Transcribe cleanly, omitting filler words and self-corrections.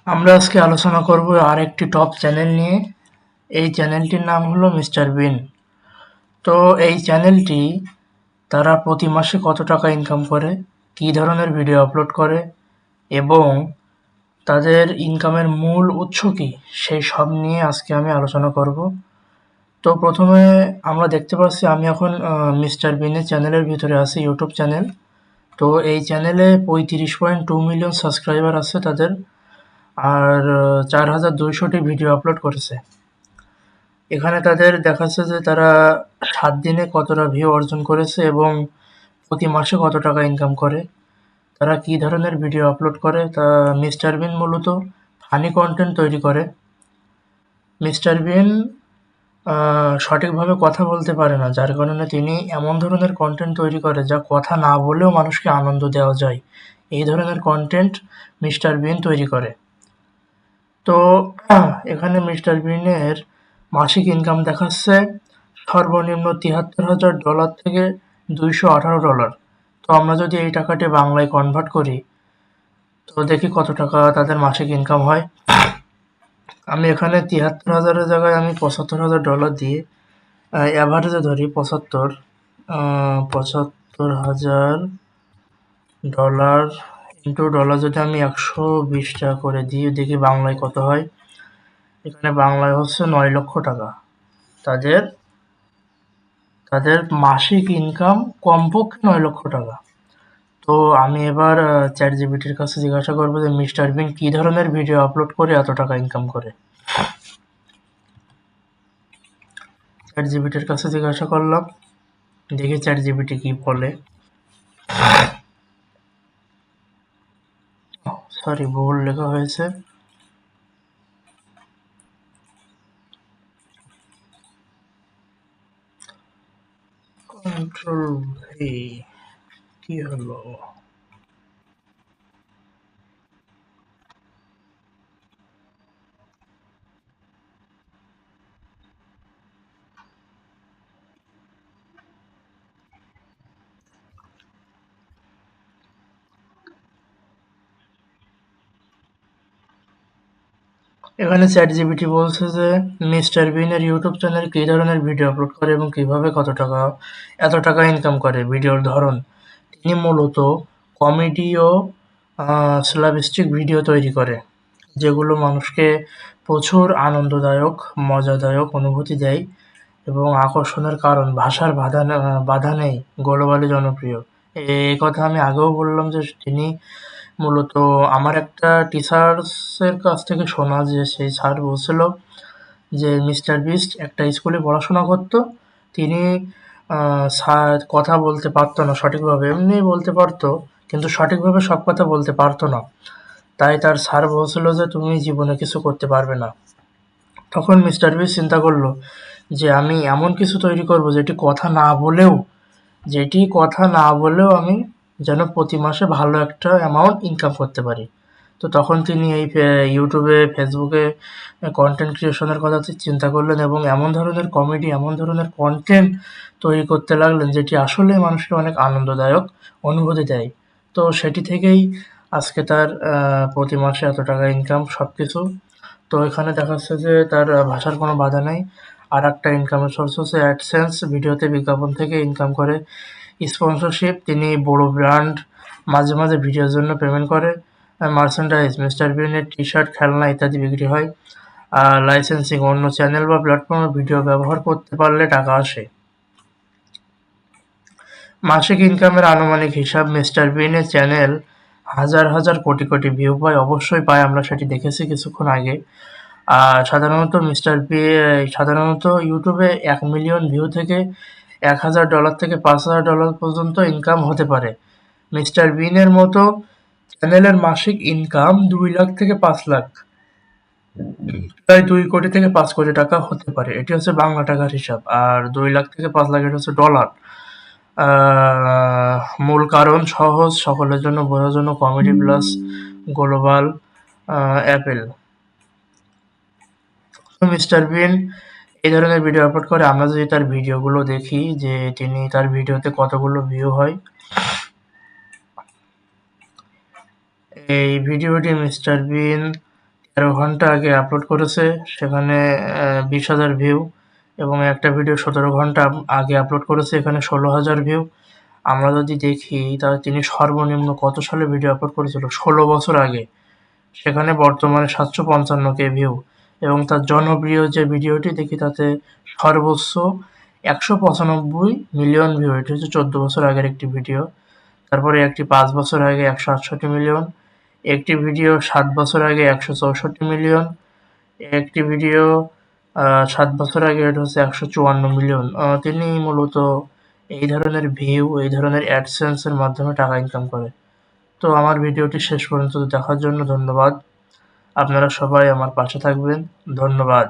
আমরা আজকে আলোচনা করব আরেকটি টপ চ্যানেল নিয়ে। এই চ্যানেলটির নাম হলো মিস্টার বিন। তো এই চ্যানেলটি তারা প্রতি মাসে কত টাকা ইনকাম করে, কী ধরনের ভিডিও আপলোড করে এবং তাদের ইনকামের মূল উৎস কী, সেই সব নিয়ে আজকে আমি আলোচনা করব। তো প্রথমে আমরা দেখতে পাচ্ছি আমি এখন মিস্টার বিনের চ্যানেলের ভিতরে আছি, ইউটিউব চ্যানেল। তো এই চ্যানেলে 35.2 মিলিয়ন সাবস্ক্রাইবার আছে তাদের, আর 4200টি ভিডিও আপলোড করেছে। এখানে তাদের দেখাচ্ছে যে তারা 7 দিনে কতটা ভিউ অর্জন করেছে এবং প্রতি মাসে কত টাকা ইনকাম করে, তারা কী ধরনের ভিডিও আপলোড করে। তা মিস্টার বিন মূলত ফানি কন্টেন্ট তৈরি করে। মিস্টার বিন সঠিকভাবে কথা বলতে পারে না, যার কারণে তিনি এমন ধরনের কন্টেন্ট তৈরি করে যা কথা না বলেও মানুষকে আনন্দ দেওয়া যায়। এই ধরনের কন্টেন্ট মিস্টার বিন তৈরি করে। তো এখানে মিস্টার বিনের মাসিক ইনকাম দেখাচ্ছে সর্বনিম্ন $73,000 থেকে $218। তো আমরা যদি এই টাকাটি বাংলায় কনভার্ট করি, তো দেখি কত টাকা তাদের মাসিক ইনকাম হয়। আমি এখানে 73,000-এর জায়গায় আমি $75,000 দিয়ে অ্যাভারেজে ধরি 75,000 ইন্টু ডলার যদি আমি 120 টাকা করে দিই, দেখি বাংলায় কত হয়। এখানে বাংলায় হচ্ছে 9 লক্ষ টাকা তাদের তাদের মাসিক ইনকাম, কমপক্ষে 9 লক্ষ টাকা। তো আমি এবার চ্যাট জিপিটির কাছে জিজ্ঞাসা করবো যে মিস্টার বিন কী ধরনের ভিডিও আপলোড করে এত টাকা ইনকাম করে। চ্যাট জিপিটির কাছে জিজ্ঞাসা করলাম, দেখি চ্যাট জিপিটি কি বলে। সরি, ভুল লেখা হয়েছে। কন্ট্রোল ভি, কি হলো? এখানে চ্যাট জিপিটি বলছে যে মিস্টার বিনের ইউটিউব চ্যানেল কী ধরনের ভিডিও আপলোড করে এবং কিভাবে এত টাকা ইনকাম করে। ভিডিওর ধরন, তিনি মূলত কমেডি ও স্ল্যাপস্টিক ভিডিও তৈরি করে, যেগুলো মানুষকে প্রচুর আনন্দদায়ক, মজাদায়ক অনুভূতি দেয় এবং আকর্ষণের কারণ ভাষার বাধা নেই, গ্লোবালি জনপ্রিয়। এই কথা আমি আগেও বললাম যে তিনি মূলত, আমার একটা টিচার্সের কাছ থেকে শোনা যে সেই স্যার বলছিল যে মিস্টার বিস্ট একটা স্কুলে পড়াশোনা করতো। তিনি স্যার কথা বলতে পারতো না সঠিকভাবে, এমনি বলতে পারতো কিন্তু সঠিকভাবে সব কথা বলতে পারতো না। তাই তার স্যার বলছিল যে তুমি জীবনে কিছু করতে পারবে না। তখন মিস্টার বিস্ট চিন্তা করলো যে আমি এমন কিছু তৈরি করব যেটি কথা না বলেও আমি যেন প্রতি মাসে ভালো একটা অ্যামাউন্ট ইনকাম করতে পারি। তো তখন তিনি এই ইউটিউবে, ফেসবুকে কন্টেন্ট ক্রিয়েশনের কথা চিন্তা করলেন এবং এমন ধরনের কমেডি, এমন ধরনের কন্টেন্ট তৈরি করতে লাগলেন যেটি আসলে মানুষকে অনেক আনন্দদায়ক অনুভূতি দেয়। তো সেটি থেকেই আজকে তার প্রতি মাসে এত টাকা ইনকাম, সব কিছু। তো এখানে দেখাচ্ছে যে তার ভাষার কোনো বাধা নেই। আর একটা ইনকামের সোর্স হচ্ছে অ্যাডসেন্স, ভিডিওতে বিজ্ঞাপন থেকে ইনকাম করে। স্পন্সরশিপ, তিনি বড় ব্র্যান্ড মাঝে মাঝে ভিডিওর জন্য পেমেন্ট করে। মার্চেন্ডাইজ, মিস্টার বিনের টি শার্ট, খেলনা ইত্যাদি বিক্রি হয়। লাইসেন্সিং, অন্য চ্যানেল বা প্ল্যাটফর্মে ভিডিও ব্যবহার করতে পারলে টাকা আসে। মাসিক ইনকামের আনুমানিক হিসাব, মিস্টার বিনের চ্যানেল হাজার হাজার কোটি কোটি ভিউ পায়, অবশ্যই পায়, আমরা সেটি দেখেছি কিছুক্ষণ আগে। আর সাধারণত ইউটিউবে 1 মিলিয়ন ভিউ থেকে $1,000 থেকে $5,000 পর্যন্ত ইনকাম হতে পারে। মিস্টার বিনের মতো চ্যানেলের মাসিক ইনকাম 2 লাখ থেকে 5 লাখ, প্রায় 2 কোটি থেকে 5 কোটি টাকা হতে পারে। এটি হচ্ছে বাংলা টাকার হিসাব। আর 2 লাখ থেকে 5 লাখ এটা হচ্ছে ডলার। মূল কারণ সহজ, সকলের জন্য বোঝার জন্য, comedy plus global appeal. Mister Bean এই ধরনের ভিডিও আপলোড করে। আমরা যদি তার ভিডিওগুলো দেখি যে তার ভিডিওতে কতগুলো ভিউ হয়। এই ভিডিওটি মিস্টার বিন 13 ঘন্টা আগে আপলোড করেছে, সেখানে 20,000 ভিউ, এবং একটা ভিডিও 17 ঘন্টা আগে আপলোড করেছে, এখানে 16,000 ভিউ। আমরা যদি দেখি তাহলে তিনি সর্বনিম্ন কত সালে ভিডিও আপলোড করেছিল, 16 বছর আগে, সেখানে বর্তমানে 755K ভিউ। এবং তার জনপ্রিয় যে ভিডিওটি দেখি তাতে সর্বোচ্চ 195 মিলিয়ন ভিউ, এটি হচ্ছে 14 বছর আগের একটি ভিডিও। তারপরে একটি 5 বছর আগে 168 মিলিয়ন, একটি ভিডিও 7 বছর আগে 164 মিলিয়ন, একটি ভিডিও 7 বছর আগে এটা হচ্ছে 154 মিলিয়ন। তিনি মূলত এই ধরনের ভিউ, এই ধরনের অ্যাডসেন্স এর মাধ্যমে টাকা ইনকাম করে। তো আমার ভিডিওটি শেষ পর্যন্ত দেখার জন্য ধন্যবাদ। আপনারা সবাই আমার পাশে থাকবেন। ধন্যবাদ।